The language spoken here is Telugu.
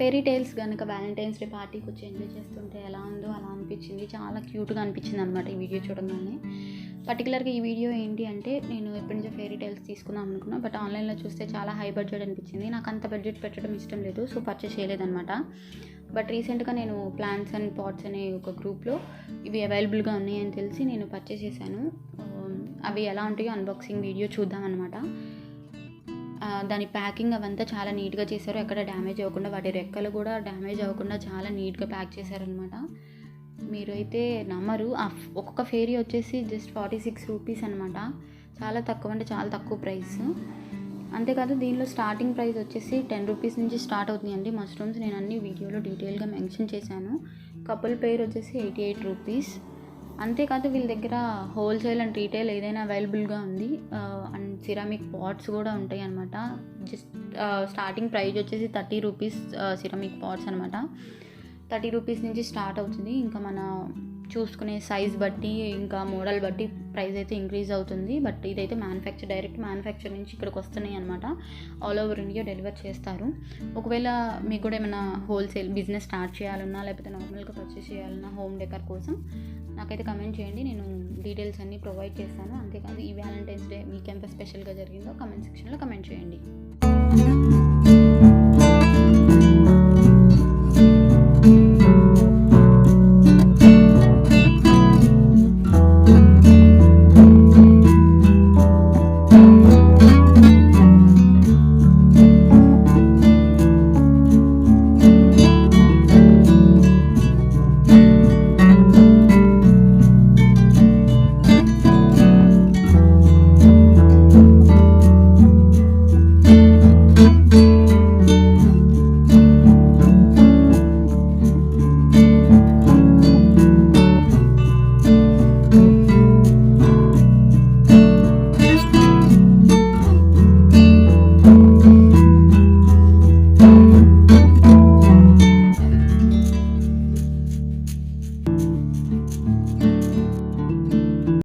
ఫెయిరీ టైల్స్ కనుక వ్యాలంటైన్స్ డే పార్టీకి వచ్చి ఎంజాయ్ చేస్తుంటే ఎలా ఉందో అలా అనిపించింది. చాలా క్యూట్గా అనిపించింది అనమాట ఈ వీడియో చూడగానే. పర్టికులర్గా ఈ వీడియో ఏంటి అంటే, నేను ఎప్పటి నుంచో ఫెయిరీ టైల్స్ తీసుకుందాం అనుకున్నా, బట్ ఆన్లైన్లో చూస్తే చాలా హై బడ్జెట్ అనిపించింది. నాకు అంత బడ్జెట్ పెట్టడం ఇష్టం లేదు, సో పర్చేస్ చేయలేదన్నమాట. బట్ రీసెంట్గా నేను ప్లాంట్స్ అండ్ పాట్స్ అనే ఒక గ్రూప్లో ఇవి అవైలబుల్గా ఉన్నాయని తెలిసి నేను పర్చేస్ చేశాను. అవి ఎలా ఉంటాయో అన్బాక్సింగ్ వీడియో చూద్దామన్నమాట. దాని ప్యాకింగ్ అవంతా చాలా నీట్గా చేశారు, ఎక్కడ డ్యామేజ్ అవ్వకుండా. వాటి రెక్కలు కూడా డ్యామేజ్ అవ్వకుండా చాలా నీట్గా ప్యాక్ చేశారనమాట. మీరైతే నమ్మరు, ఒక్కొక్క ఫెయిరీ వచ్చేసి జస్ట్ 46 రూపీస్ అనమాట. చాలా తక్కువ, అంటే చాలా తక్కువ ప్రైస్. అంతేకాదు దీనిలో స్టార్టింగ్ ప్రైస్ వచ్చేసి 10 రూపీస్ నుంచి స్టార్ట్ అవుతుందండి. మష్రూమ్స్ నేను అన్ని వీడియోలో డీటెయిల్గా మెన్షన్ చేశాను. కపుల్ పెయిర్ వచ్చేసి 88 రూపీస్. అంతేకాదు వీళ్ళ దగ్గర హోల్సేల్ అండ్ రీటైల్ ఏదైనా అవైలబుల్గా ఉంది. అండ్ సిరామిక్ పాట్స్ కూడా ఉంటాయి అనమాట. జస్ట్ స్టార్టింగ్ ప్రైస్ వచ్చేసి 30 రూపీస్ సిరామిక్ పాట్స్ అనమాట. 30 రూపీస్ నుంచి స్టార్ట్ అవుతుంది. ఇంకా మన చూసుకునే సైజ్ బట్టి ఇంకా మోడల్ బట్టి ప్రైస్ అయితే ఇంక్రీజ్ అవుతుంది. బట్ ఇదైతే డైరెక్ట్ మ్యానుఫ్యాక్చర్ నుంచి ఇక్కడికి వస్తున్నాయి అనమాట. ఆల్ ఓవర్ ఇండియా డెలివర్ చేస్తారు. ఒకవేళ మీకు కూడా ఏమైనా హోల్సేల్ బిజినెస్ స్టార్ట్ చేయాలన్నా, లేకపోతే నార్మల్గా పర్చేస్ చేయాలన్నా హోమ్ డెకర్ కోసం నాకైతే కమెంట్ చేయండి, నేను డీటెయిల్స్ అన్నీ ప్రొవైడ్ చేస్తాను. అంతేకాదు ఈ వ్యాలంటైన్స్ డే మీకు ఎంత స్పెషల్గా జరిగిందో కమెంట్ సెక్షన్లో కమెంట్ చేయండి.